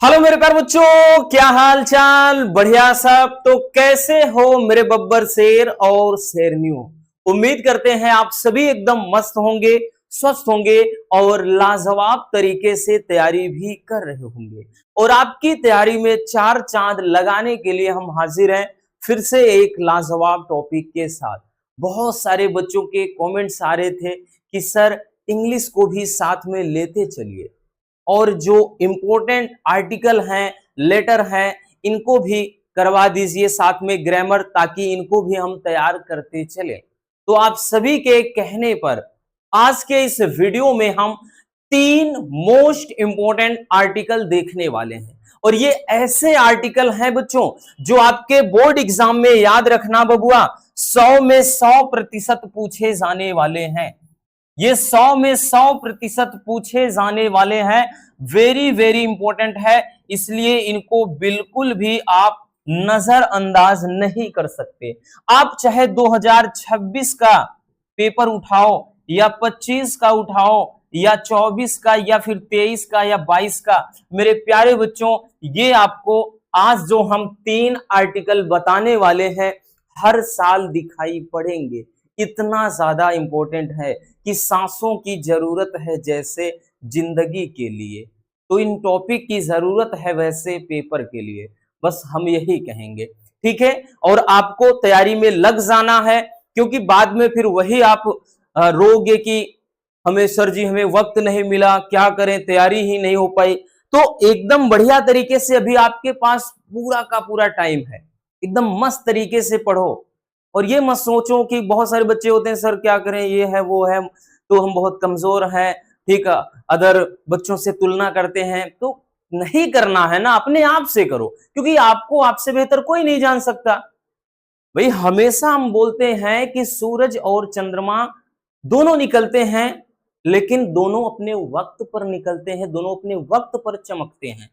Hello मेरे प्यारे बच्चों, क्या हाल चाल? बढ़िया सब। तो कैसे हो मेरे बब्बर शेर और शेरनियों? उम्मीद करते हैं आप सभी एकदम मस्त होंगे, स्वस्थ होंगे और लाजवाब तरीके से तैयारी भी कर रहे होंगे। और आपकी तैयारी में चार चांद लगाने के लिए हम हाजिर हैं फिर से एक लाजवाब टॉपिक के साथ। बहुत सारे बच्चों के कमेंट्स आ रहे थे कि सर इंग्लिश को भी साथ में लेते चलिए, और जो इंपॉर्टेंट आर्टिकल हैं, लेटर हैं, इनको भी करवा दीजिए साथ में ग्रामर, ताकि इनको भी हम तैयार करते चले। तो आप सभी के कहने पर आज के इस वीडियो में हम तीन मोस्ट इंपॉर्टेंट आर्टिकल देखने वाले हैं। और ये ऐसे आर्टिकल हैं बच्चों जो आपके बोर्ड एग्जाम में, याद रखना बबुआ, 100 में 100% पूछे जाने वाले हैं। ये 100 में 100% पूछे जाने वाले हैं। वेरी वेरी इंपॉर्टेंट है, इसलिए इनको बिल्कुल भी आप नजरअंदाज नहीं कर सकते। आप चाहे 2026 का पेपर उठाओ या 25 का उठाओ या 24 का या फिर 23 का या 22 का, मेरे प्यारे बच्चों, ये आपको आज जो हम तीन आर्टिकल बताने वाले हैं हर साल दिखाई पड़ेंगे। इतना ज्यादा इंपॉर्टेंट है कि सांसों की जरूरत है जैसे जिंदगी के लिए, तो इन टॉपिक की जरूरत है वैसे पेपर के लिए। बस हम यही कहेंगे, ठीक है। और आपको तैयारी में लग जाना है, क्योंकि बाद में फिर वही आप रोगे कि हमें सर जी हमें वक्त नहीं मिला, क्या करें, तैयारी ही नहीं हो पाई। तो एकदम बढ़िया तरीके से अभी आपके पास पूरा का पूरा टाइम है, एकदम मस्त तरीके से पढ़ो। और ये मत सोचो कि बहुत सारे बच्चे होते हैं सर क्या करें, ये है वो है, तो हम बहुत कमजोर हैं, ठीक है, अदर बच्चों से तुलना करते हैं। तो नहीं करना है ना, अपने आप से करो, क्योंकि आपको आपसे बेहतर कोई नहीं जान सकता। भाई हमेशा हम बोलते हैं कि सूरज और चंद्रमा दोनों निकलते हैं, लेकिन दोनों अपने वक्त पर निकलते हैं, दोनों अपने वक्त पर चमकते हैं।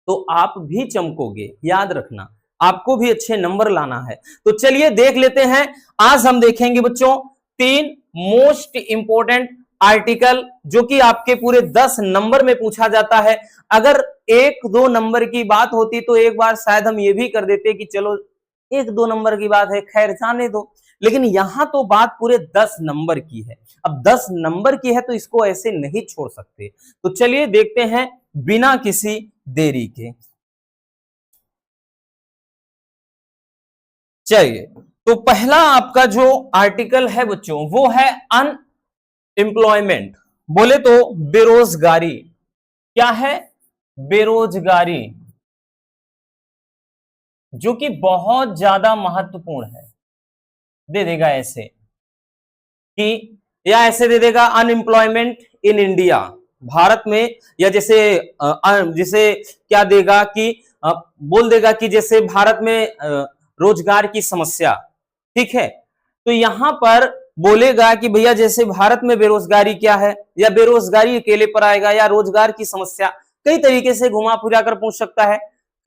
तो आप भी चमकोगे, याद रखना, आपको भी अच्छे नंबर लाना है। तो चलिए देख लेते हैं। आज हम देखेंगे बच्चों तीन मोस्ट इंपॉर्टेंट आर्टिकल, जो कि आपके पूरे 10 नंबर में पूछा जाता है। अगर एक दो नंबर की बात होती तो एक बार शायद हम ये भी कर देते कि चलो एक दो नंबर की बात है, खैर जाने दो, लेकिन यहां तो बात पूरे 10 नंबर की है। अब 10 नंबर की है तो इसको ऐसे नहीं छोड़ सकते। तो चलिए देखते हैं बिना किसी देरी के। चलिए, तो पहला आपका जो आर्टिकल है बच्चों वो है अनएम्प्लॉयमेंट, बोले तो बेरोजगारी। क्या है? बेरोजगारी, जो कि बहुत ज्यादा महत्वपूर्ण है। दे देगा ऐसे कि, या ऐसे दे देगा अनएम्प्लॉयमेंट इन इंडिया, भारत में, या जैसे जैसे क्या देगा कि बोल देगा कि जैसे भारत में रोजगार की समस्या, ठीक है। तो यहां पर बोलेगा कि भैया जैसे भारत में बेरोजगारी क्या है, या बेरोजगारी अकेले पर आएगा, या रोजगार की समस्या, कई तरीके से घुमा फिरा कर पूछ सकता है।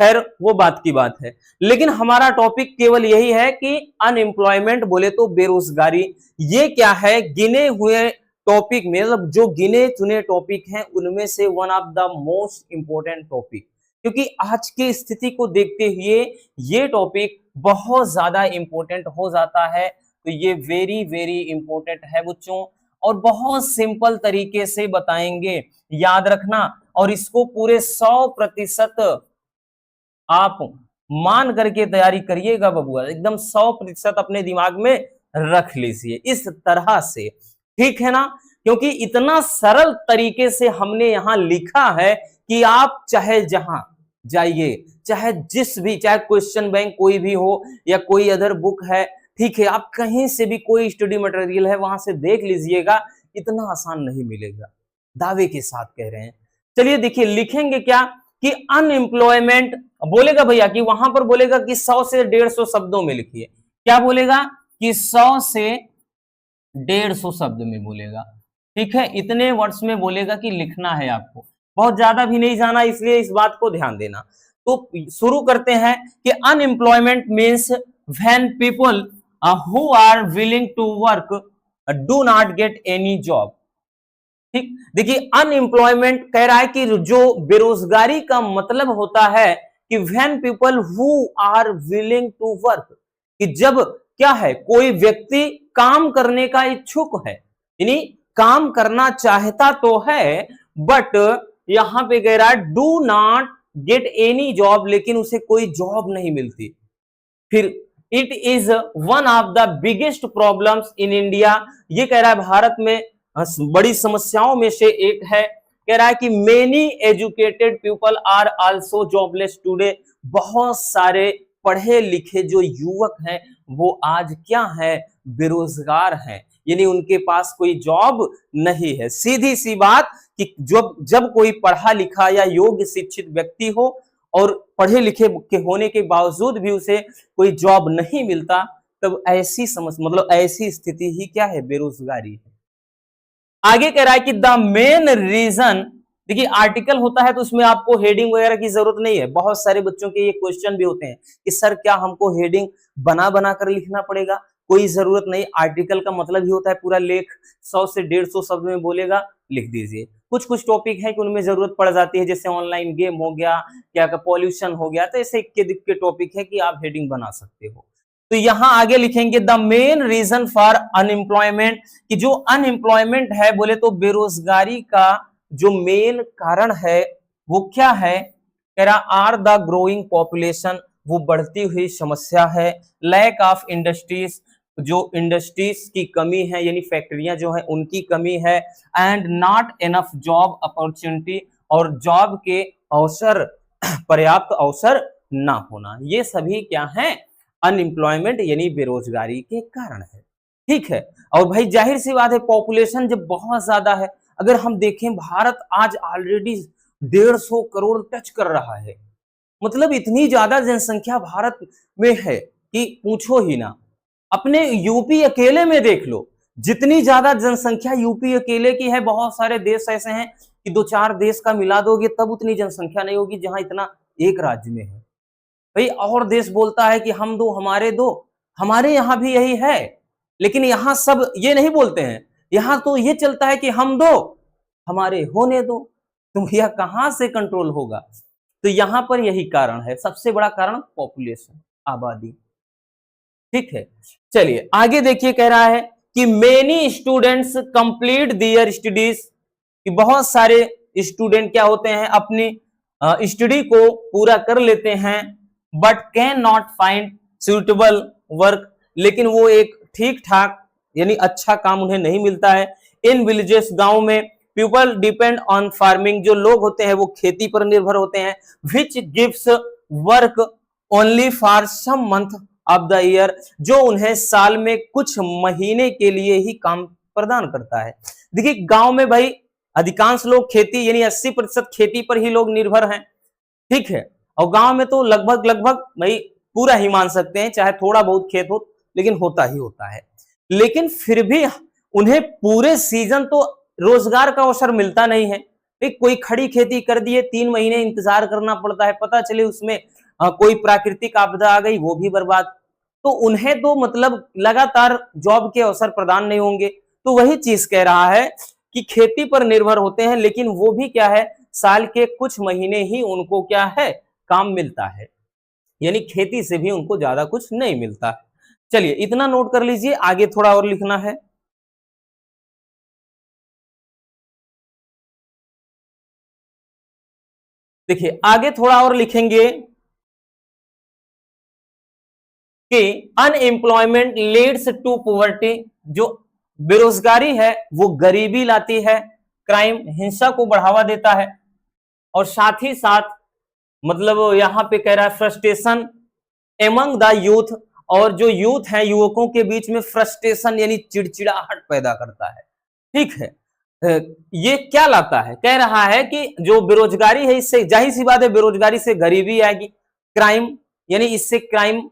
खैर वो बात की बात है, लेकिन हमारा टॉपिक केवल यही है कि अनएम्प्लॉयमेंट बोले तो बेरोजगारी। ये क्या है? गिने हुए टॉपिक में, मतलब जो गिने चुने टॉपिक हैं उनमें से one of the most important topic, क्योंकि आज की स्थिति को देखते हुए ये टॉपिक बहुत ज्यादा इंपॉर्टेंट हो जाता है। तो ये वेरी वेरी इंपॉर्टेंट है बच्चों, और बहुत सिंपल तरीके से बताएंगे, याद रखना। और इसको पूरे 100% आप मान करके तैयारी करिएगा बबुआ, एकदम 100% अपने दिमाग में रख लीजिए इस तरह से, ठीक है ना। क्योंकि इतना सरल तरीके से हमने यहां लिखा है कि आप चाहे जहां जाइए, चाहे जिस भी, चाहे क्वेश्चन बैंक कोई भी हो या कोई अदर बुक है, ठीक है, आप कहीं से भी कोई स्टडी मटेरियल है वहां से देख लीजिएगा, इतना आसान नहीं मिलेगा, दावे के साथ कह रहे हैं। चलिए देखिए लिखेंगे क्या कि अनएम्प्लॉयमेंट, बोलेगा भैया कि वहां पर बोलेगा कि 100 से 150 शब्दों में लिखिए। क्या बोलेगा कि 100 से 150 शब्द में बोलेगा, ठीक है, इतने वर्ड्स में बोलेगा कि लिखना है आपको, बहुत ज्यादा भी नहीं जाना, इसलिए इस बात को ध्यान देना। तो शुरू करते हैं कि unemployment means when people who are willing to work do not get any job. ठीक, देखिए अनएम्प्लॉयमेंट कह रहा है कि जो बेरोजगारी का मतलब होता है कि when people who are willing to work, कि जब क्या है कोई व्यक्ति काम करने का इच्छुक है, यानी काम करना चाहता तो है, बट यहां पे कह रहा है do not get any job, लेकिन उसे कोई जॉब नहीं मिलती। फिर it is one of the biggest problems in India, ये कह रहा है भारत में बड़ी समस्याओं में से एक है। कह रहा है कि many educated people are also jobless today, बहुत सारे पढ़े लिखे जो युवक हैं वो आज क्या है, बेरोजगार हैं, यानी उनके पास कोई जॉब नहीं है। सीधी सी बात कि जब जब कोई पढ़ा लिखा या योग्य शिक्षित व्यक्ति हो और पढ़े लिखे के होने के बावजूद भी उसे कोई जॉब नहीं मिलता, तब ऐसी समस्या मतलब ऐसी स्थिति ही क्या है, बेरोजगारी है। आगे कह रहा है कि द मेन रीजन, देखिए आर्टिकल होता है तो उसमें आपको हेडिंग वगैरह की जरूरत नहीं है। बहुत सारे बच्चों के ये क्वेश्चन भी होते हैं कि सर क्या हमको हेडिंग बना बना कर लिखना पड़ेगा? कोई जरूरत नहीं, आर्टिकल का मतलब ही होता है पूरा लेख 100 से 150 शब्द में बोलेगा, लिख दीजिए। कुछ कुछ टॉपिक है कि उनमें जरूरत पड़ जाती है, जैसे ऑनलाइन गेम हो गया, क्या का पॉल्यूशन हो गया, तो ऐसे इक्के दिक्के टॉपिक है कि आप हेडिंग बना सकते हो। तो यहां आगे लिखेंगे the main reason for unemployment, कि जो अनएम्प्लॉयमेंट है बोले तो बेरोजगारी का जो मेन कारण है वो क्या है, कह रहा आर द ग्रोइंग पॉपुलेशन, वो बढ़ती हुई समस्या है। लैक ऑफ इंडस्ट्रीज, जो इंडस्ट्रीज की कमी है, यानी फैक्ट्रियां जो है उनकी कमी है। And not enough job opportunity, और जॉब के अवसर पर्याप्त अवसर ना होना, ये सभी क्या है, अनएम्प्लॉयमेंट यानी बेरोजगारी के कारण है। ठीक है, और भाई जाहिर सी बात है पॉपुलेशन जब बहुत ज्यादा है, अगर हम देखें भारत आज ऑलरेडी 150 करोड़ टच कर रहा है, मतलब इतनी ज्यादा जनसंख्या भारत में है कि पूछो ही ना। अपने यूपी अकेले में देख लो, जितनी ज्यादा जनसंख्या यूपी अकेले की है, बहुत सारे देश ऐसे हैं कि 2-4 देश का मिला दोगे तब उतनी जनसंख्या नहीं होगी जहां इतना एक राज्य में है। भाई और देश बोलता है कि हम दो हमारे दो, हमारे यहाँ भी यही है, लेकिन यहाँ सब ये नहीं बोलते हैं, यहाँ तो ये चलता है कि हम दो हमारे होने दो, तो भैया कहां से कंट्रोल होगा? तो यहां पर यही कारण है, सबसे बड़ा कारण पॉपुलेशन, आबादी। ठीक है, चलिए आगे देखिए, कह रहा है कि many students complete their studies, कि बहुत सारे स्टूडेंट क्या होते हैं अपनी स्टडी को पूरा कर लेते हैं, but can not find suitable work, लेकिन वो एक ठीक ठाक यानी अच्छा काम उन्हें नहीं मिलता है। इन विलेजेस, गांव में, पीपल डिपेंड ऑन फार्मिंग, जो लोग होते हैं वो खेती पर निर्भर होते हैं, which gives work only for some month of the year, जो उन्हें साल में कुछ महीने के लिए ही काम प्रदान करता है। देखिए गांव में भाई अधिकांश लोग खेती यानी 80% खेती पर ही लोग निर्भर हैं। ठीक है, और गांव में तो लगभग लगभग भाई पूरा ही मान सकते हैं, चाहे थोड़ा बहुत खेत हो लेकिन होता ही होता है। लेकिन फिर भी उन्हें पूरे सीजन तो रोजगार का अवसर मिलता नहीं है। कोई खड़ी खेती कर दिए, 3 महीने इंतजार करना पड़ता है, पता चले उसमें कोई प्राकृतिक आपदा आ गई, वो भी बर्बाद। तो उन्हें तो मतलब लगातार जॉब के अवसर प्रदान नहीं होंगे। तो वही चीज कह रहा है कि खेती पर निर्भर होते हैं, लेकिन वो भी क्या है, साल के कुछ महीने ही उनको क्या है, काम मिलता है, यानी खेती से भी उनको ज्यादा कुछ नहीं मिलता। चलिए इतना नोट कर लीजिए, आगे थोड़ा और लिखना है। देखिए आगे थोड़ा और लिखेंगे कि अनएम्प्लॉयमेंट लीड्स टू पॉवर्टी, जो बेरोजगारी है वो गरीबी लाती है, क्राइम, हिंसा को बढ़ावा देता है, और साथ ही साथ मतलब यहां पे कह रहा है फ्रस्ट्रेशन एमंग द यूथ, और जो यूथ है युवकों के बीच में फ्रस्ट्रेशन यानी चिड़चिड़ाहट पैदा करता है। ठीक है, ये क्या लाता है, कह रहा है कि जो बेरोजगारी है इससे जाहिर सी बात है बेरोजगारी से गरीबी आएगी, क्राइम यानी इससे क्राइम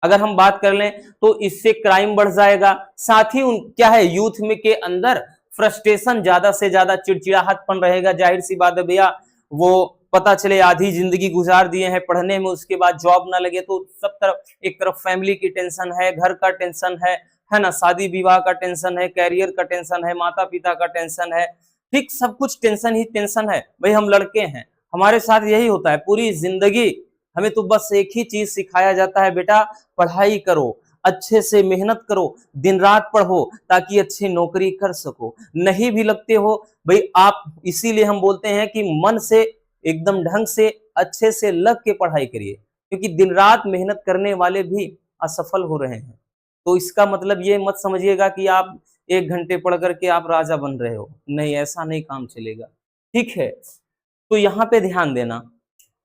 अगर हम बात कर लें तो इससे क्राइम बढ़ जाएगा, साथ ही क्या है यूथ में के अंदर फ्रस्ट्रेशन, ज्यादा से ज्यादा चिड़चिड़ाहटपन रहेगा। जाहिर सी बात है भैया, वो पता चले आधी जिंदगी गुजार दिए हैं पढ़ने में, उसके बाद जॉब ना लगे तो सब तरफ, एक तरफ फैमिली की टेंशन है, घर का टेंशन है ना, शादी विवाह का टेंशन है, कैरियर का टेंशन है, माता पिता का टेंशन है, ठीक, सब कुछ टेंशन ही टेंशन है। भाई हम लड़के हैं, हमारे साथ यही होता है पूरी जिंदगी। हमें तो बस एक ही चीज सिखाया जाता है, बेटा पढ़ाई करो, अच्छे से मेहनत करो, दिन रात पढ़ो ताकि अच्छी नौकरी कर सको। नहीं भी लगते हो भाई आप, इसीलिए हम बोलते हैं कि मन से एकदम ढंग से अच्छे से लग के पढ़ाई करिए, क्योंकि दिन रात मेहनत करने वाले भी असफल हो रहे हैं। तो इसका मतलब ये मत समझिएगा कि आप 1 घंटे पढ़ करके आप राजा बन रहे हो, नहीं, ऐसा नहीं काम चलेगा। ठीक है, तो यहाँ पे ध्यान देना।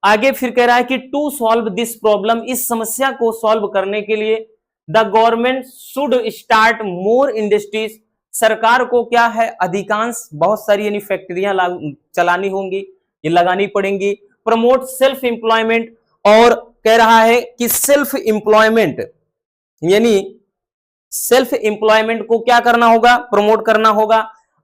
आगे फिर कह रहा है कि टू सॉल्व दिस प्रॉब्लम, इस समस्या को सॉल्व करने के लिए the government should start more industries, सरकार को क्या है, अधिकांश बहुत सारी यानी फैक्ट्रियां चलानी होंगी, ये लगानी पड़ेंगी। प्रमोट सेल्फ एम्प्लॉयमेंट, और कह रहा है कि सेल्फ एम्प्लॉयमेंट यानी सेल्फ एम्प्लॉयमेंट को क्या करना होगा, प्रमोट करना होगा।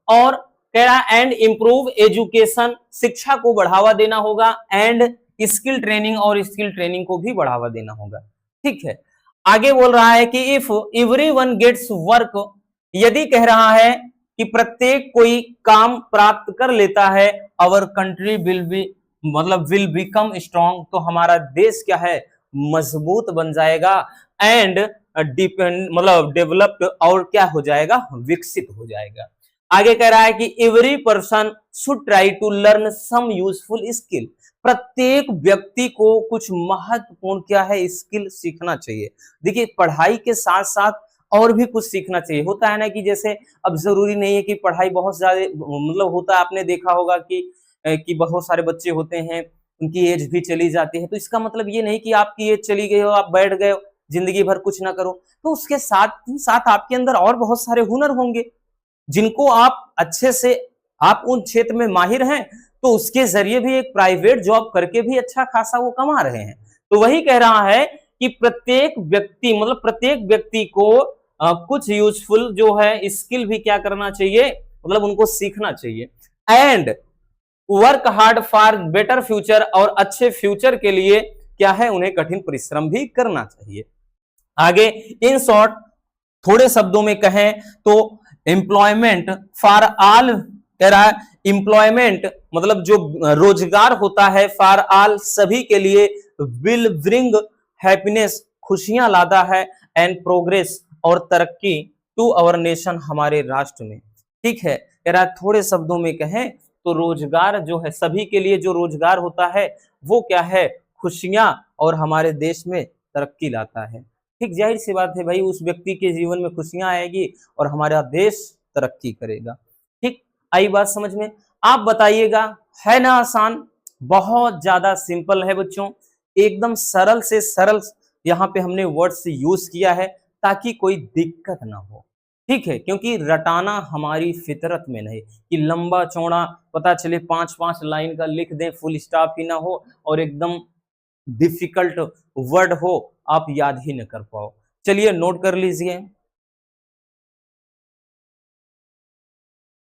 और कह रहा है एंड इंप्रूव एजुकेशन, शिक्षा को बढ़ावा देना होगा। एंड स्किल ट्रेनिंग, और स्किल ट्रेनिंग को भी बढ़ावा देना होगा। ठीक है, आगे बोल रहा है कि इफ एवरीवन गेट्स वर्क, यदि कह रहा है कि प्रत्येक कोई काम प्राप्त कर लेता है, our country will be will become strong, तो हमारा देश क्या है, मजबूत बन जाएगा। एंड डिपेंड डेवलप्ड, और क्या हो जाएगा, विकसित हो जाएगा। आगे कह रहा है कि every person should try to learn some useful skill, प्रत्येक व्यक्ति को कुछ महत्वपूर्ण क्या है, स्किल सीखना चाहिए। देखिए पढ़ाई के साथ साथ और भी कुछ सीखना चाहिए। होता है ना कि जैसे अब जरूरी नहीं है कि पढ़ाई बहुत ज्यादा होता है, आपने देखा होगा कि बहुत सारे बच्चे होते हैं उनकी एज भी चली जाती है, तो इसका मतलब ये नहीं कि आपकी एज चली गई हो, आप बैठ गए हो, जिंदगी भर कुछ ना करो। तो उसके साथ ही साथ आपके अंदर और बहुत सारे हुनर होंगे जिनको आप अच्छे से, आप उन क्षेत्र में माहिर हैं, तो उसके जरिए भी एक प्राइवेट जॉब करके भी अच्छा खासा वो कमा रहे हैं। तो वही कह रहा है कि प्रत्येक व्यक्ति प्रत्येक व्यक्ति को कुछ यूजफुल जो है स्किल भी क्या करना चाहिए, उनको सीखना चाहिए। And work hard for better future, और अच्छे फ्यूचर के लिए क्या है, उन्हें कठिन परिश्रम भी करना चाहिए। आगे इन शॉर्ट थोड़े शब्दों में कहें तो एम्प्लॉयमेंट फॉर ऑल, कह रहा है एम्प्लॉयमेंट जो रोजगार होता है, फॉर ऑल सभी के लिए, विल ब्रिंग हैप्पीनेस खुशियां लाता है, एंड प्रोग्रेस और तरक्की टू आवर नेशन हमारे राष्ट्र में। ठीक है, कह रहा है थोड़े शब्दों में कहें तो रोजगार जो है, सभी के लिए जो रोजगार होता है वो क्या है, खुशियां और हमारे देश में तरक्की लाता है। ठीक, जाहिर सी बात है भाई, उस व्यक्ति के जीवन में खुशियां आएगी और हमारा देश तरक्की करेगा। ठीक, आई बात समझ में? आप बताइएगा, है ना आसान? बहुत ज्यादा सिंपल है बच्चों, एकदम सरल से सरल यहाँ पे हमने वर्ड्स यूज किया है ताकि कोई दिक्कत ना हो। ठीक है, क्योंकि रटाना हमारी फितरत में नहीं कि लंबा चौड़ा पता चले 5-5 लाइन का लिख दें, फुल स्टॉप ही ना हो, और एकदम डिफिकल्ट वर्ड हो, आप याद ही न कर पाओ। चलिए नोट कर लीजिए,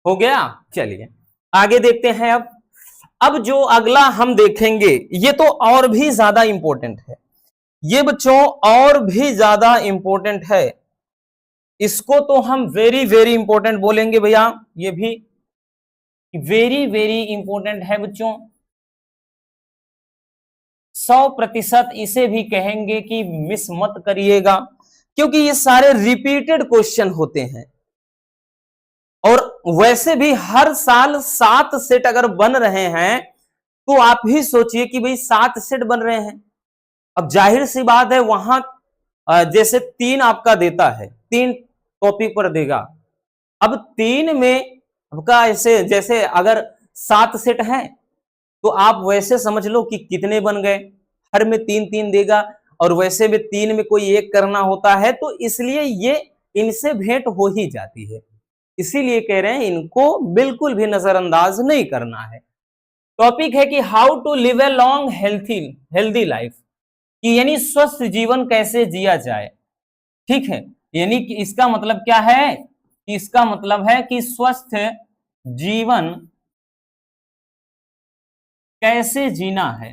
हो गया। चलिए आगे देखते हैं। अब जो अगला हम देखेंगे ये तो और भी ज्यादा इंपॉर्टेंट है, ये बच्चों और भी ज्यादा इंपॉर्टेंट है। इसको तो हम वेरी वेरी इंपॉर्टेंट बोलेंगे भैया, ये भी वेरी वेरी इंपॉर्टेंट है बच्चों। 100% इसे भी कहेंगे कि मिस मत करिएगा, क्योंकि ये सारे रिपीटेड क्वेश्चन होते हैं। और वैसे भी हर साल 7 सेट अगर बन रहे हैं तो आप ही सोचिए कि भाई 7 सेट बन रहे हैं। अब जाहिर सी बात है वहां जैसे 3 आपका देता है, 3 टॉपिक पर देगा। अब 3 में आपका ऐसे जैसे अगर 7 सेट है तो आप वैसे समझ लो कि कितने बन गए, हर में 3-3 देगा, और वैसे में 3 में कोई एक करना होता है, तो इसलिए ये इनसे भेंट हो ही जाती है। इसीलिए कह रहे हैं इनको बिल्कुल भी नजरअंदाज नहीं करना है। टॉपिक है कि how to live a long healthy life, कि यानी स्वस्थ जीवन कैसे जिया जाए। ठीक है, यानी कि इसका मतलब क्या है, कि इसका मतलब है कि स्वस्थ जीवन कैसे जीना है,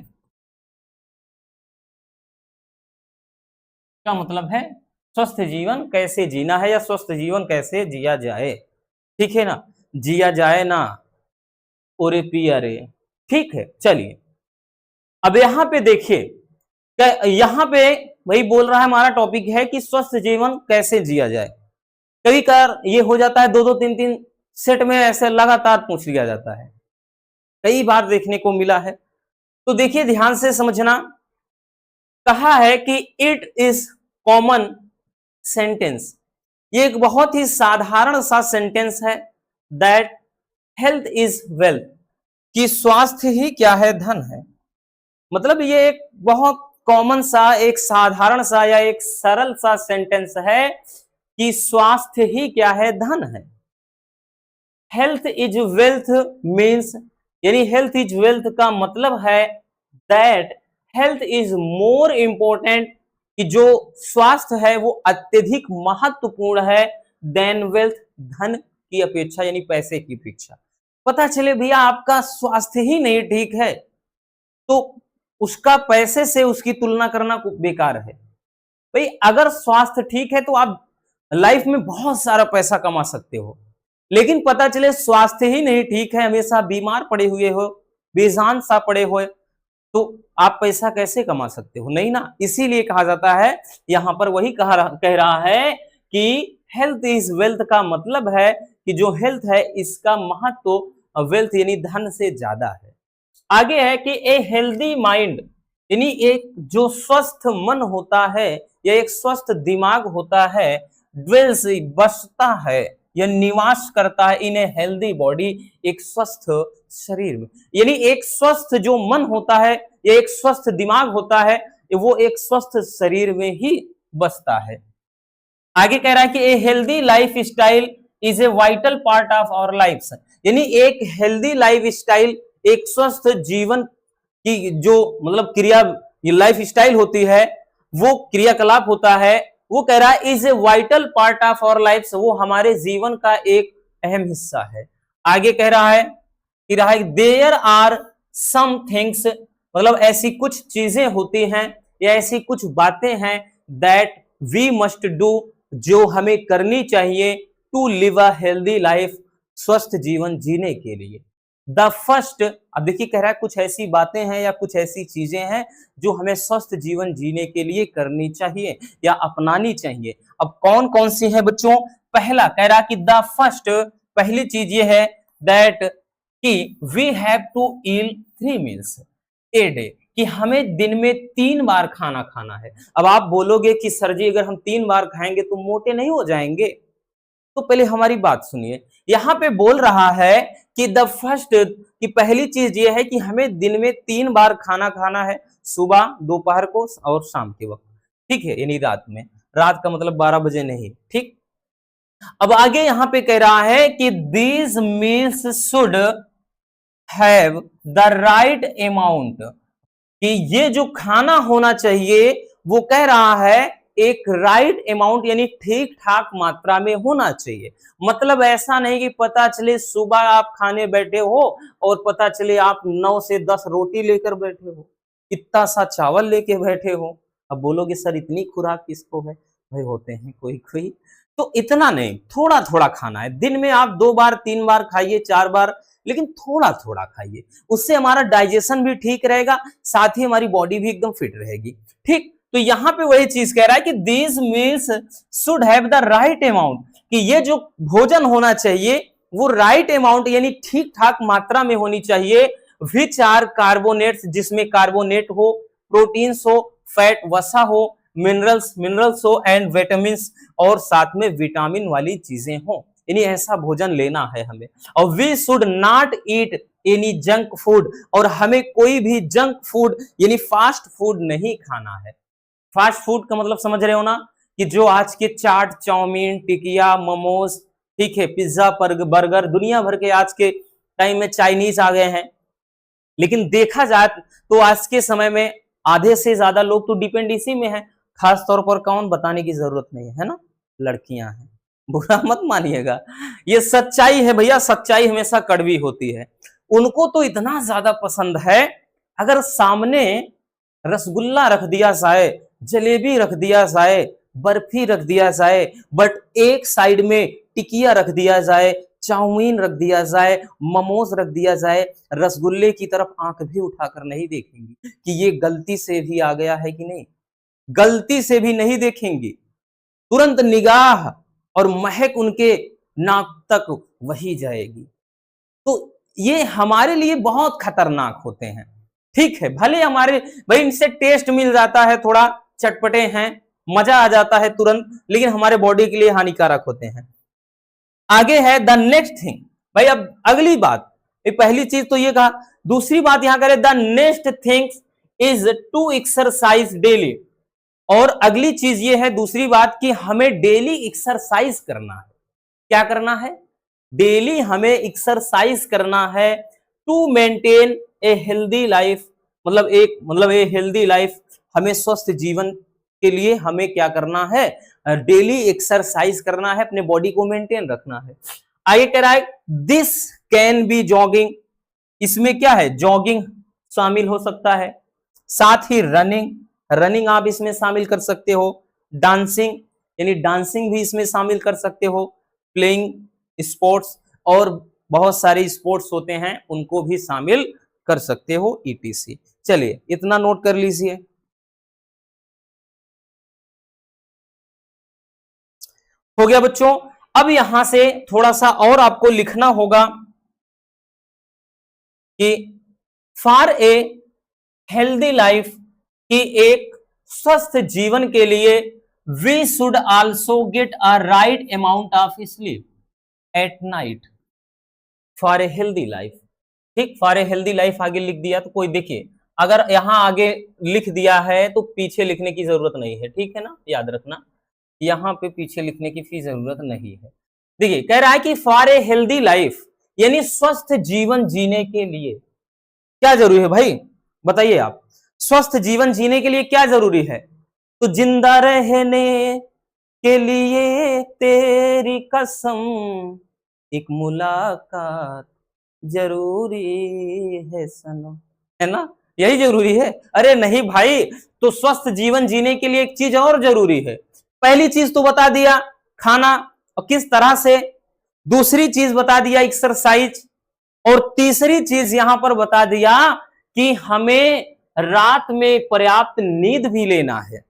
का मतलब है स्वस्थ जीवन कैसे जीना है, या स्वस्थ जीवन कैसे जिया जाए। ठीक है ना, जिया जाए ना, ओरे पी अरे, ठीक है। चलिए अब यहां पे देखिए, यहां पे वही बोल रहा है, हमारा टॉपिक है कि स्वस्थ जीवन कैसे जिया जाए। कभी कभार ये हो जाता है, दो दो तीन तीन सेट में ऐसे लगातार पूछ लिया जाता है, कई बार देखने को मिला है। तो देखिए ध्यान से समझना, कहा है कि इट इज कॉमन सेंटेंस, ये एक बहुत ही साधारण सा सेंटेंस है, दैट हेल्थ इज वेल्थ, कि स्वास्थ्य ही क्या है, धन है। मतलब ये एक बहुत कॉमन सा, एक साधारण सा या एक सरल सा सेंटेंस है कि स्वास्थ्य ही क्या है, धन है। हेल्थ इज वेल्थ मीन्स, यानी हेल्थ इज वेल्थ का मतलब है that health is more important, कि जो स्वास्थ्य है वो अत्यधिक महत्वपूर्ण है देन वेल्थ, धन की अपेक्षा, यानी पैसे की अपेक्षा। पता चले भैया आपका स्वास्थ्य ही नहीं ठीक है तो उसका पैसे से उसकी तुलना करना बेकार है। भाई अगर स्वास्थ्य ठीक है तो आप लाइफ में बहुत सारा पैसा कमा सकते हो, लेकिन पता चले स्वास्थ्य ही नहीं ठीक है, हमेशा बीमार पड़े हुए हो, बेजान सा पड़े हुए, तो आप पैसा कैसे कमा सकते हो, नहीं ना। इसीलिए कहा जाता है, यहां पर वही कह रहा है कि हेल्थ इज वेल्थ का मतलब है कि जो हेल्थ है इसका महत्व वेल्थ यानी धन से ज्यादा है। आगे है कि ए हेल्दी माइंड, यानी एक जो स्वस्थ मन होता है या एक स्वस्थ दिमाग होता है, ड्वेल्स बसता है या निवास करता है इन ए हेल्दी बॉडी, एक स्वस्थ शरीर में। यानी एक स्वस्थ जो मन होता है या एक स्वस्थ दिमाग होता है, वो एक स्वस्थ शरीर में ही बसता है। आगे कह रहा है कि a healthy lifestyle is a vital part of our life, यानी एक हेल्दी लाइफ स्टाइल, एक स्वस्थ जीवन की जो मतलब क्रिया लाइफ स्टाइल होती है, वो क्रियाकलाप होता है, वो कह रहा है is a vital part of our life, वो हमारे जीवन का एक अहम हिस्सा है। आगे कह रहा है देयर आर सम थिंग्स, मतलब ऐसी कुछ चीजें होती हैं या ऐसी कुछ बातें हैं दैट वी मस्ट डू, जो हमें करनी चाहिए to live a healthy life, स्वस्थ जीवन जीने के लिए। द फर्स्ट, अब देखिए कह रहा है कुछ ऐसी बातें हैं या कुछ ऐसी चीजें हैं जो हमें स्वस्थ जीवन जीने के लिए करनी चाहिए या अपनानी चाहिए। अब कौन कौन सी है बच्चों? पहला कह रहा कि द फर्स्ट, पहली चीज ये है दैट कि we have to eat 3 meals a day, कि हमें दिन में 3 बार खाना खाना है। अब आप बोलोगे कि सर जी अगर हम 3 बार खाएंगे तो मोटे नहीं हो जाएंगे, तो पहले हमारी बात सुनिए। यहां पे बोल रहा है कि द फर्स्ट, कि पहली चीज ये है कि हमें दिन में 3 बार खाना खाना है, सुबह, दोपहर को और शाम के वक्त, ठीक है, यानी रात में। रात का मतलब 12 बजे नहीं, ठीक। अब आगे यहां पे कह रहा है कि these meals should have the right amount, कि ये जो खाना होना चाहिए वो कह रहा है एक राइट अमाउंट, यानी ठीक ठाक मात्रा में होना चाहिए। मतलब ऐसा नहीं कि पता चले सुबह आप खाने बैठे हो और पता चले आप 9 से 10 रोटी लेकर बैठे हो, इतना सा चावल लेके बैठे हो। अब बोलोगे सर इतनी खुराक किसको है? भाई होते हैं कोई कोई, तो इतना नहीं, थोड़ा थोड़ा खाना है। दिन में आप 2 बार 3 बार खाइए, 4 बार, लेकिन थोड़ा थोड़ा खाइए, उससे हमारा डाइजेशन भी ठीक रहेगा, साथ ही हमारी बॉडी भी एकदम फिट रहेगी, ठीक। तो यहां पे वही चीज कह रहा है कि these meals should have the right amount, कि ये जो भोजन होना चाहिए वो राइट अमाउंट यानी ठीक ठाक मात्रा में होनी चाहिए। विच आर कार्बोनेट्स, जिसमें कार्बोनेट हो, प्रोटीन्स हो, फैट वसा हो, मिनरल्स हो एंड विटामिन, और साथ में विटामिन वाली चीजें हो, यानी ऐसा भोजन लेना है हमें। और we should not eat any junk food, और हमें कोई भी जंक फूड यानी फास्ट फूड नहीं खाना है। फास्ट फूड का मतलब समझ रहे हो ना, कि जो आज के चाट, चाउमीन, टिकिया, मोमोज, ठीक है, पिज्जा, बर्गर, दुनिया भर के आज के टाइम में चाइनीज आ गए हैं। लेकिन देखा जाए तो आज के समय में आधे से ज्यादा लोग तो डिपेंड इसी में है, खास तौर पर कौन, बताने की जरूरत नहीं है ना, लड़कियां हैं। बुरा मत मानिएगा, ये सच्चाई है भैया, सच्चाई हमेशा कड़वी होती है। उनको तो इतना ज्यादा पसंद है, अगर सामने रसगुल्ला रख दिया जाए, जलेबी रख दिया जाए, बर्फी रख दिया जाए, बट एक साइड में टिकिया रख दिया जाए, चाउमीन रख दिया जाए, मोमोज रख दिया जाए, रसगुल्ले की तरफ आंख भी उठाकर नहीं देखेंगी कि ये गलती से भी आ गया है कि नहीं, गलती से भी नहीं देखेंगी। तुरंत निगाह और महक उनके नाक तक वही जाएगी। तो ये हमारे लिए बहुत खतरनाक होते हैं। ठीक है, भले हमारे भाई इनसे टेस्ट मिल जाता है, थोड़ा चटपटे हैं, मजा आ जाता है तुरंत, लेकिन हमारे बॉडी के लिए हानिकारक होते हैं। आगे है द नेक्स्ट थिंग, भाई अब अगली बात, ये पहली चीज तो ये कहा, दूसरी बात यहां करें the next thing is to exercise daily. और अगली चीज ये है, दूसरी बात, कि हमें डेली एक्सरसाइज करना है। क्या करना है? डेली हमें एक्सरसाइज करना है to maintain a healthy life. मतलब ए हेल्दी लाइफ, हमें स्वस्थ जीवन के लिए हमें क्या करना है? डेली एक्सरसाइज करना है, अपने बॉडी को मेंटेन रखना है। आगे कह रहा है दिस कैन बी जॉगिंग, इसमें क्या है? जॉगिंग शामिल हो सकता है, साथ ही रनिंग, रनिंग आप इसमें शामिल कर सकते हो, डांसिंग यानी डांसिंग भी इसमें शामिल कर सकते हो, प्लेइंग स्पोर्ट्स, और बहुत सारे स्पोर्ट्स होते हैं उनको भी शामिल कर सकते हो, ETC। चलिए इतना नोट कर लीजिए। हो गया बच्चों। अब यहां से थोड़ा सा और आपको लिखना होगा कि फॉर ए हेल्दी लाइफ, की एक स्वस्थ जीवन के लिए we should also get a right amount of sleep at night for a healthy life. ठीक, फॉर ए हेल्दी लाइफ आगे लिख दिया तो कोई देखिए, अगर यहां आगे लिख दिया है तो पीछे लिखने की जरूरत नहीं है, ठीक है ना, याद रखना, यहां पे पीछे लिखने की जरूरत नहीं है। देखिए कह रहा है कि फॉर ए हेल्दी लाइफ यानी स्वस्थ जीवन जीने के लिए क्या जरूरी है भाई? बताइए आप, स्वस्थ जीवन जीने के लिए क्या जरूरी है? तो जिंदा रहने के लिए तेरी कसम एक मुलाकात जरूरी है सनम, है ना, यही जरूरी है। अरे नहीं भाई, तो स्वस्थ जीवन जीने के लिए एक चीज और जरूरी है। पहली चीज तो बता दिया खाना और किस तरह से, दूसरी चीज बता दिया एक्सरसाइज, और तीसरी चीज यहां पर बता दिया कि हमें रात में पर्याप्त नींद भी लेना है।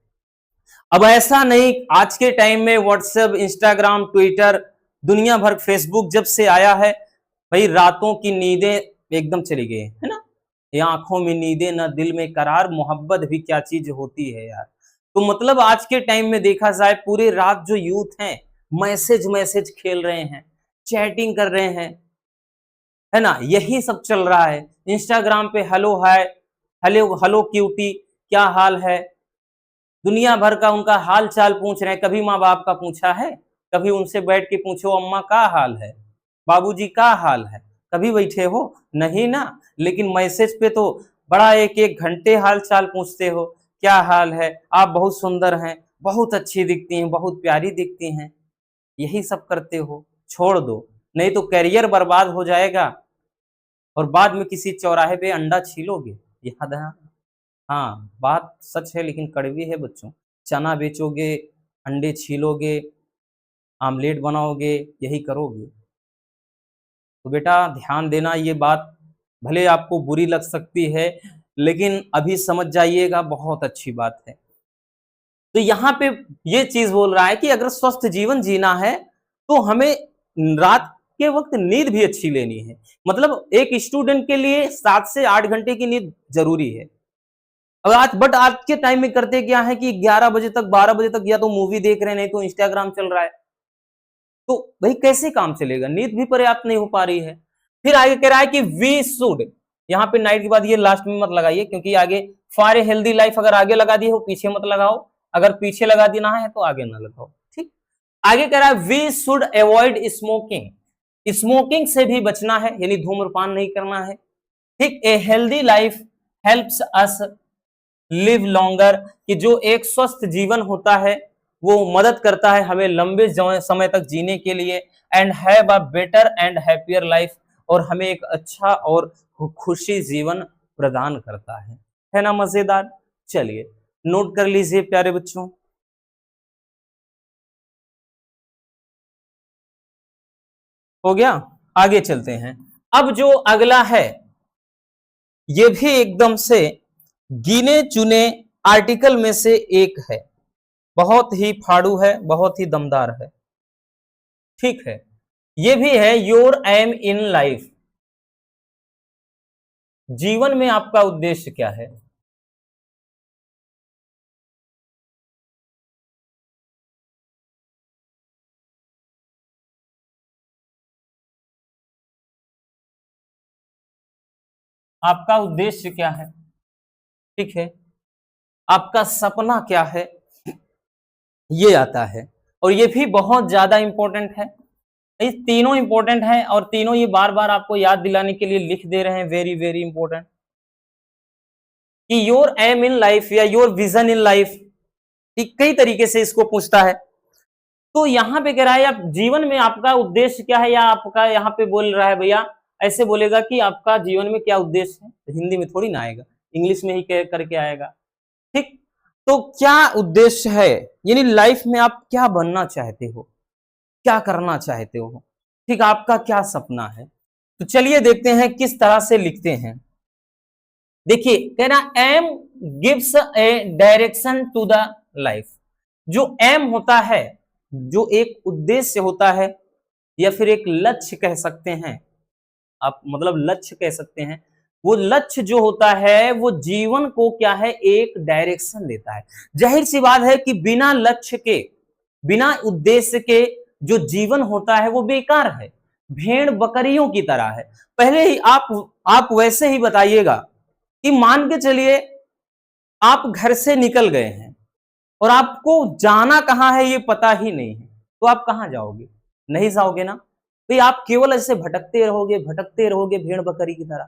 अब ऐसा नहीं, आज के टाइम में व्हाट्सएप, इंस्टाग्राम, ट्विटर, दुनिया भर फेसबुक जब से आया है, भाई रातों की नींदें एकदम चली गई है ना, ये आंखों में नींदें ना दिल में करार, मोहब्बत भी क्या चीज होती है यार। तो मतलब आज के टाइम में देखा जाए, पूरी रात जो यूथ हैं मैसेज मैसेज खेल रहे हैं, चैटिंग कर रहे हैं, है ना, यही सब चल रहा है। इंस्टाग्राम पे hello hi, hello hello cutie, क्या हाल है, दुनिया भर का उनका हाल चाल पूछ रहे हैं। कभी माँ बाप का पूछा है? कभी उनसे बैठ के पूछो अम्मा का हाल है, बाबूजी का हाल है, कभी बैठे हो? नहीं ना। लेकिन मैसेज पे तो बड़ा एक एक घंटे हाल चाल पूछते हो, क्या हाल है, आप बहुत सुंदर हैं, बहुत अच्छी दिखती हैं, बहुत प्यारी दिखती हैं, यही सब करते हो। छोड़ दो, नहीं तो करियर बर्बाद हो जाएगा और बाद में किसी चौराहे पे अंडा छीलोगे, याद है? हाँ, बात सच है लेकिन कड़वी है बच्चों। चना बेचोगे, अंडे छीलोगे, आमलेट बनाओगे, यही करोगे। तो बेटा ध्यान देना, ये बात भले आपको बुरी लग सकती है लेकिन अभी समझ जाइएगा, बहुत अच्छी बात है। तो यहाँ पे ये चीज बोल रहा है कि अगर स्वस्थ जीवन जीना है तो हमें रात के वक्त नींद भी अच्छी लेनी है। मतलब एक स्टूडेंट के लिए 7 से 8 घंटे की नींद जरूरी है। अब आज के टाइम में करते क्या है कि 11 बजे तक, 12 बजे तक या तो मूवी देख रहे हैं, नहीं तो इंस्टाग्राम चल रहा है। तो भाई कैसे काम चलेगा? नींद भी पर्याप्त नहीं हो पा रही है। फिर आगे कह रहा है कि वी शुड, यहाँ पे नाइट के बाद ये लास्ट में मत लगाइए, क्योंकि आगे फॉर ए हेल्दी लाइफ अगर आगे लगा दिए हो पीछे मत लगाओ, अगर पीछे लगा देना है तो आगे ना लगाओ। ठीक, आगे कह रहा है we should avoid smoking, smoking से भी बचना है, यानी धूम्रपान नहीं करना है। ठीक, ए healthy life helps us live longer, कि जो एक स्वस्थ जीवन होता है वो मदद करता है हमें लंबे समय तक जीने के लिए, and have a better and happier life, और हमें एक अच्छा और खुशी जीवन प्रदान करता है ना, मजेदार। चलिए नोट कर लीजिए प्यारे बच्चों। हो गया। आगे चलते हैं। अब जो अगला है ये भी एकदम से गिने चुने आर्टिकल में से एक है, बहुत ही फाड़ू है, बहुत ही दमदार है। ठीक है, ये भी है योर एम इन लाइफ। जीवन में आपका उद्देश्य क्या है? आपका उद्देश्य क्या है? ठीक है, आपका सपना क्या है, ये आता है। और ये भी बहुत ज्यादा इंपॉर्टेंट है। ये तीनों इंपॉर्टेंट हैं और तीनों ये बार बार आपको याद दिलाने के लिए लिख दे रहे हैं, वेरी वेरी इंपॉर्टेंट, कि योर एम इन लाइफ या योर विजन इन लाइफ, कई तरीके से इसको पूछता है। तो यहां पे कह रहा है आप जीवन में आपका उद्देश्य क्या है, या आपका यहाँ पे बोल रहा है भैया, ऐसे बोलेगा कि आपका जीवन में क्या उद्देश्य है, तो हिंदी में थोड़ी ना आएगा, इंग्लिश में ही करके आएगा। ठीक, तो क्या उद्देश्य है, यानी लाइफ में आप क्या बनना चाहते हो, क्या करना चाहते हो, ठीक, आपका क्या सपना है। तो चलिए देखते हैं किस तरह से लिखते हैं। देखिए कह रहा aim gives a direction to the life. जो एम होता है, जो एक उद्देश्य होता है या फिर एक लक्ष्य कह सकते हैं आप, मतलब लक्ष्य कह सकते हैं, वो लक्ष्य जो होता है वो जीवन को क्या है, एक डायरेक्शन देता है। जाहिर सी बात है कि बिना लक्ष्य के, बिना उद्देश्य के जो जीवन होता है वो बेकार है, भेड़ बकरियों की तरह है। पहले ही आप वैसे ही बताइएगा कि मान के चलिए आप घर से निकल गए हैं और आपको जाना कहां है ये पता ही नहीं है, तो आप कहां जाओगे? नहीं जाओगे ना, तो आप केवल ऐसे भटकते रहोगे भेड़ बकरी की तरह।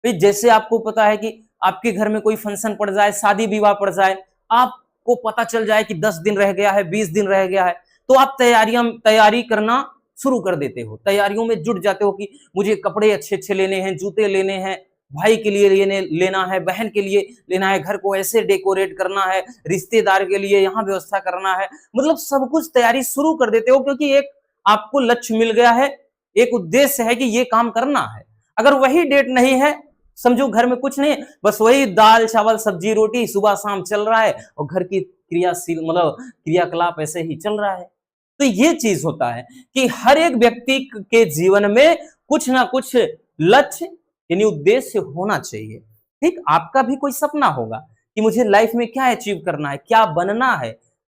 तो जैसे आपको पता है कि आपके घर में कोई फंक्शन पड़ जाए, शादी विवाह पड़ जाए, आपको पता चल जाए कि 10 दिन रह गया है, 20 दिन रह गया है, तो आप तैयारी करना शुरू कर देते हो, तैयारियों में जुट जाते हो कि मुझे कपड़े अच्छे अच्छे लेने हैं, जूते लेने हैं, भाई के लिए लेना है, बहन के लिए लेना है, घर को ऐसे डेकोरेट करना है, रिश्तेदार के लिए यहाँ व्यवस्था करना है, मतलब सब कुछ तैयारी शुरू कर देते हो, क्योंकि एक आपको लक्ष्य मिल गया है, एक उद्देश्य है कि ये काम करना है। अगर वही डेट नहीं है, समझो घर में कुछ नहीं, बस वही दाल चावल सब्जी रोटी सुबह शाम चल रहा है और घर की क्रियाशील मतलब क्रियाकलाप ऐसे ही चल रहा है। तो ये चीज होता है कि हर एक व्यक्ति के जीवन में कुछ ना कुछ लक्ष्य यानी उद्देश्य होना चाहिए। ठीक, आपका भी कोई सपना होगा कि मुझे लाइफ में क्या अचीव करना है, क्या बनना है,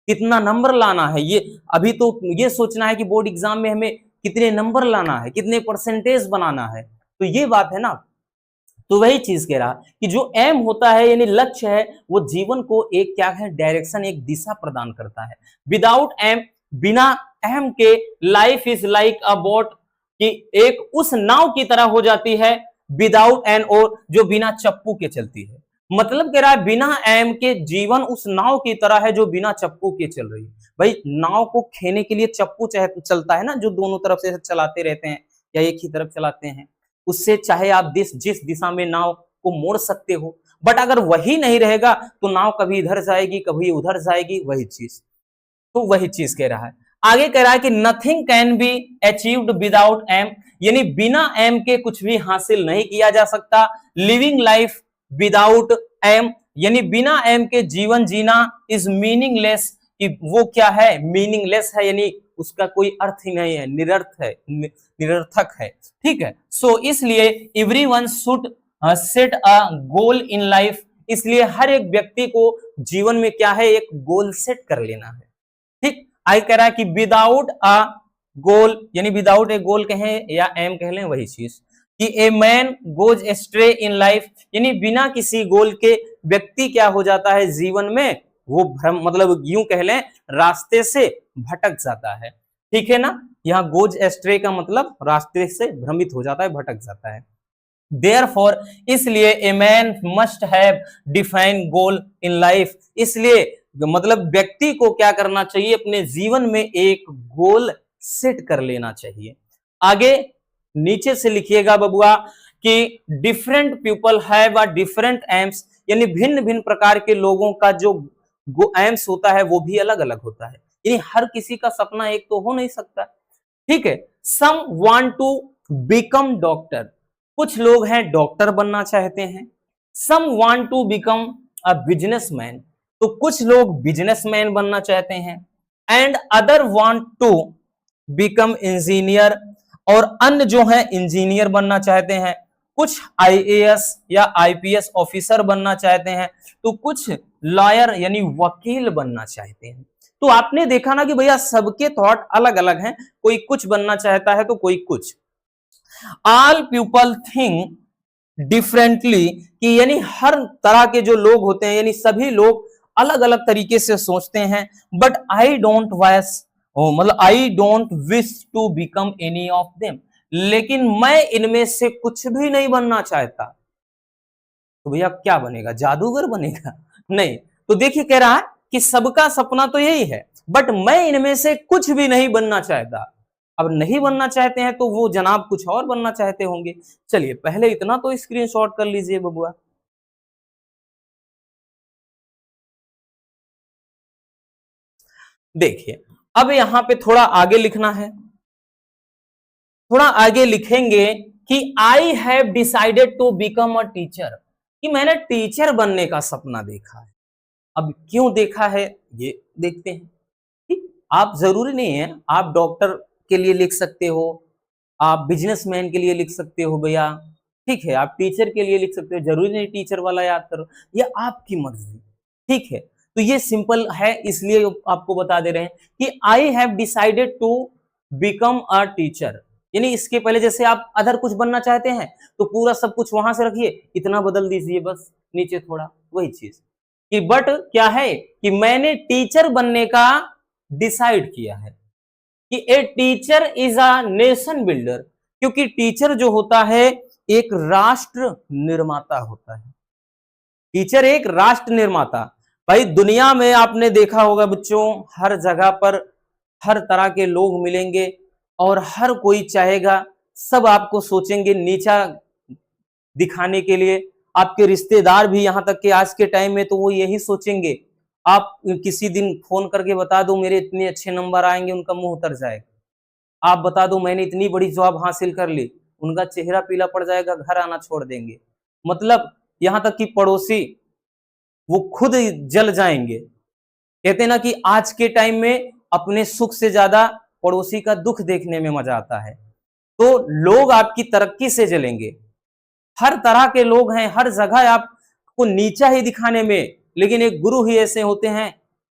कितना नंबर लाना है। ये अभी तो ये सोचना है कि बोर्ड एग्जाम में हमें कितने नंबर लाना है, कितने परसेंटेज बनाना है, तो ये बात है ना। तो वही चीज कह रहा कि जो एम होता है यानी लक्ष्य है, वो जीवन को एक क्या है, डायरेक्शन, एक दिशा प्रदान करता है। विदाउट एम, बिना एम के life is like a boat, कि एक उस नाव की तरह हो जाती है, विदाउट एन ओर, जो बिना चप्पू के चलती है। मतलब कह रहा है बिना एम के जीवन उस नाव की तरह है जो बिना चप्पू के चल रही है। भाई नाव को खेने के लिए चप्पू चलता है ना, जो दोनों तरफ से चलाते रहते हैं या एक ही तरफ चलाते हैं, उससे चाहे आप जिस दिशा में नाव को मोड़ सकते हो, बट अगर वही नहीं रहेगा तो नाव कभी इधर जाएगी कभी उधर जाएगी, वही चीज। तो वही चीज कह रहा है। आगे कह रहा है कि nothing can be achieved without aim, यानी बिना एम के कुछ भी हासिल नहीं किया जा सकता। लिविंग लाइफ विदाउट एम, यानी बिना एम के जीवन जीना इज मीनिंगलेस, कि वो क्या है, मीनिंगलेस है, यानी उसका कोई अर्थ ही नहीं है, निरर्थक है। ठीक है, सो इसलिए everyone should set a goal in life, इसलिए हर एक व्यक्ति को जीवन में क्या है, एक गोल सेट कर लेना है। ठीक, आई कह रहा है कि विदाउट अ गोल, यानी विदाउट ए गोल कहें या एम कह लें, वही चीज कि a man goes ashtray in life, यानी बिना किसी गोल के व्यक्ति क्या हो जाता है जीवन में, वो भ्रम, मतलब यूं कह लें रास्ते से भटक जाता है। ठीक है ना, यहाँ गोज एस्ट्रे का मतलब रास्ते से भ्रमित हो जाता है, भटक जाता है। देयरफॉर, इसलिए a man must have define goal in life, इसलिए मतलब व्यक्ति को क्या करना चाहिए, अपने जीवन में एक गोल सेट कर लेना चाहिए। आगे नीचे से लिखिएगा बबुआ कि different people have a different AIIMS, यानी भिन्न भिन्न प्रकार के लोगों का जो एम्स होता है वो भी अलग अलग होता है, यानी हर किसी का सपना एक तो हो नहीं सकता। ठीक है। Some want to become doctor, कुछ लोग हैं डॉक्टर बनना चाहते हैं। Some want to become a businessman, तो कुछ लोग बिजनेसमैन बनना चाहते हैं। And other want to become engineer, और अन्य जो है इंजीनियर बनना चाहते हैं। कुछ आईएएस या आईपीएस ऑफिसर बनना चाहते हैं, तो कुछ लॉयर यानी वकील बनना चाहते हैं। तो आपने देखा ना कि भैया सबके थॉट अलग अलग हैं, कोई कुछ बनना चाहता है तो कोई कुछ। ऑल पीपल थिंक डिफरेंटली, कि यानी हर तरह के जो लोग होते हैं यानी सभी लोग अलग अलग तरीके से सोचते हैं। बट आई डोंट वाइस, मतलब I don't wish to become any of them, लेकिन मैं इनमें से कुछ भी नहीं बनना चाहता। तो भैया क्या बनेगा, जादूगर बनेगा? नहीं। तो देखिए कह रहा है कि सबका सपना तो यही है, बट मैं इनमें से कुछ भी नहीं बनना चाहता। अब नहीं बनना चाहते हैं तो वो जनाब कुछ और बनना चाहते होंगे। चलिए पहले इतना तो स्क्रीनशॉट कर लीजिए बबुआ। देखिए अब यहां पे थोड़ा आगे लिखना है, थोड़ा आगे लिखेंगे कि I have decided to become a teacher, कि मैंने टीचर बनने का सपना देखा है। अब क्यों देखा है ये देखते हैं। ठीक, आप जरूरी नहीं है आप डॉक्टर के लिए लिख सकते हो, आप बिजनेसमैन के लिए लिख सकते हो भैया, ठीक है, आप टीचर के लिए लिख सकते हो, जरूरी नहीं टीचर वाला याद करो, ये आपकी मर्जी। ठीक है, तो ये सिंपल है इसलिए आपको बता दे रहे हैं कि I have decided to become a teacher, यानी इसके पहले जैसे आप अदर कुछ बनना चाहते हैं तो पूरा सब कुछ वहां से रखिए, इतना बदल दीजिए बस नीचे थोड़ा, वही चीज कि बट क्या है कि मैंने टीचर बनने का डिसाइड किया है, कि a teacher is a nation builder, क्योंकि टीचर जो होता है एक राष्ट्र निर्माता होता है। टीचर एक राष्ट्र निर्माता। भाई दुनिया में आपने देखा होगा बच्चों, हर जगह पर हर तरह के लोग मिलेंगे और हर कोई चाहेगा, सब आपको सोचेंगे नीचा दिखाने के लिए। आपके रिश्तेदार भी यहां तक कि आज के टाइम में तो वो यही सोचेंगे, आप किसी दिन फोन करके बता दो मेरे इतने अच्छे नंबर आएंगे, उनका मुंह उतर जाएगा। आप बता दो मैंने इतनी बड़ी जॉब हासिल कर ली, उनका चेहरा पीला पड़ जाएगा, घर आना छोड़ देंगे। मतलब यहां तक कि पड़ोसी वो खुद जल जाएंगे। कहते हैं ना कि आज के टाइम में अपने सुख से ज्यादा पड़ोसी का दुख देखने में मजा आता है। तो लोग आपकी तरक्की से जलेंगे, हर तरह के लोग हैं, हर जगह आपको नीचा ही दिखाने में, लेकिन एक गुरु ही ऐसे होते हैं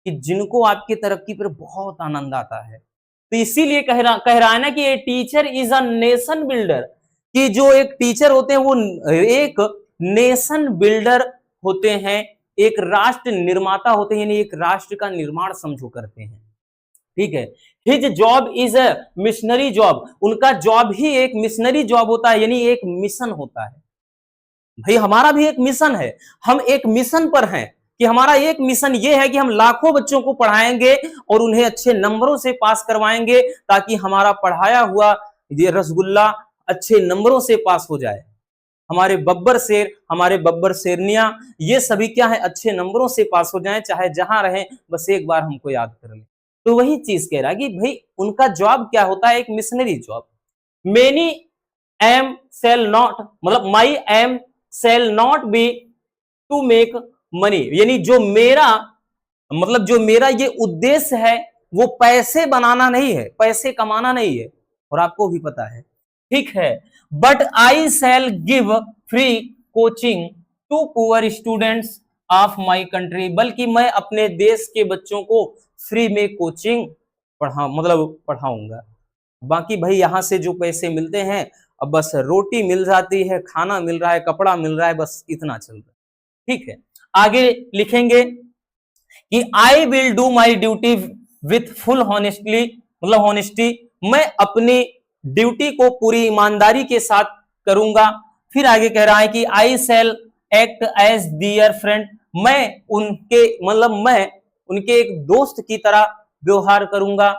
कि जिनको आपकी तरक्की पर बहुत आनंद आता है। तो इसीलिए कह रहा है ना कि a teacher is a nation builder, कि जो एक टीचर होते हैं वो एक नेशन बिल्डर होते हैं, एक राष्ट्र निर्माता होते हैं, यानी एक राष्ट्र का निर्माण समझो करते हैं। ठीक है, his job is a missionary job, उनका जॉब ही एक मिशनरी जॉब होता है, यानी एक मिशन होता है। भाई हमारा भी एक मिशन है, हम एक मिशन पर हैं, कि हमारा एक मिशन ये है कि हम लाखों बच्चों को पढ़ाएंगे और उन्हें अच्छे नंबरों से पास करवाएंगे, ताकि हमारा पढ़ाया हुआ ये रसगुल्ला अच्छे नंबरों से पास हो जाए। हमारे बब्बर शेर, हमारे बब्बर शेरनिया, ये सभी क्या है, अच्छे नंबरों से पास हो जाएं, चाहे जहां रहें, बस एक बार हमको याद कर लें। तो वही चीज कह रहा है कि भाई उनका जॉब क्या होता है, एक missionary job. Many aim shall not, मतलब my aim shall not be to make money, यानी जो मेरा, मतलब जो मेरा ये उद्देश्य है वो पैसे बनाना नहीं है, पैसे कमाना नहीं है, और आपको भी पता है। ठीक है, but I shall give free coaching to poor students of my country, बल्कि मैं अपने देश के बच्चों को फ्री में कोचिंग पढ़ाऊंगा। बाकी भाई यहां से जो पैसे मिलते हैं, अब बस रोटी मिल जाती है, खाना मिल रहा है, कपड़ा मिल रहा है, बस इतना चल रहा है। ठीक है, आगे लिखेंगे कि I will do my duty with full honestly, मतलब हॉनेस्टी, मैं अपनी ड्यूटी को पूरी ईमानदारी के साथ करूंगा। फिर आगे कह रहा है कि I shall act as dear friend, मैं उनके, मतलब मैं उनके एक दोस्त की तरह व्यवहार करूंगा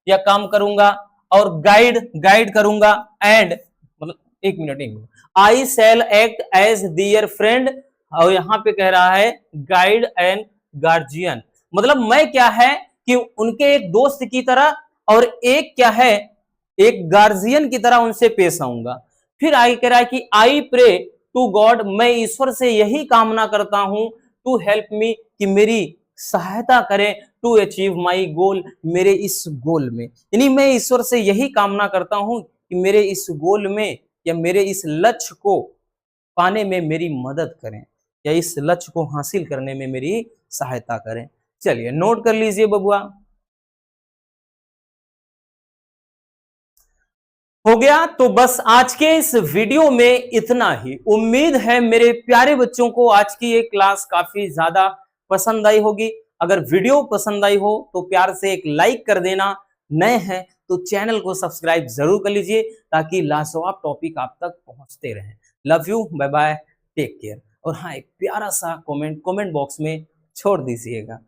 या काम करूंगा, और गाइड करूंगा। एंड मतलब एक minute, I shall act as dear friend, और यहां पे कह रहा है गाइड एंड गार्जियन, मतलब मैं क्या है कि उनके एक दोस्त की तरह, और एक क्या है एक गार्जियन की तरह उनसे पेश आऊंगा। फिर आगे कह रहा है कि आई प्रे टू गॉड, मैं ईश्वर से यही कामना करता हूं, टू हेल्प मी, कि मेरी सहायता करें, टू अचीव माई गोल, मेरे इस गोल में। यानी मैं ईश्वर से यही कामना करता हूं कि मेरे इस गोल में या मेरे इस लक्ष्य को पाने में मेरी मदद करें, या इस लक्ष्य को हासिल करने में मेरी सहायता करें। चलिए नोट कर लीजिए बबुआ। हो गया। तो बस आज के इस वीडियो में इतना ही। उम्मीद है मेरे प्यारे बच्चों को आज की ये क्लास काफी ज्यादा पसंद आई होगी। अगर वीडियो पसंद आई हो तो प्यार से एक लाइक कर देना, नए हैं तो चैनल को सब्सक्राइब जरूर कर लीजिए ताकि लाजवाब टॉपिक आप तक पहुंचते रहें। Love you, bye bye, take care. और हाँ, एक प्यारा सा कमेंट बॉक्स में छोड़ दीजिएगा।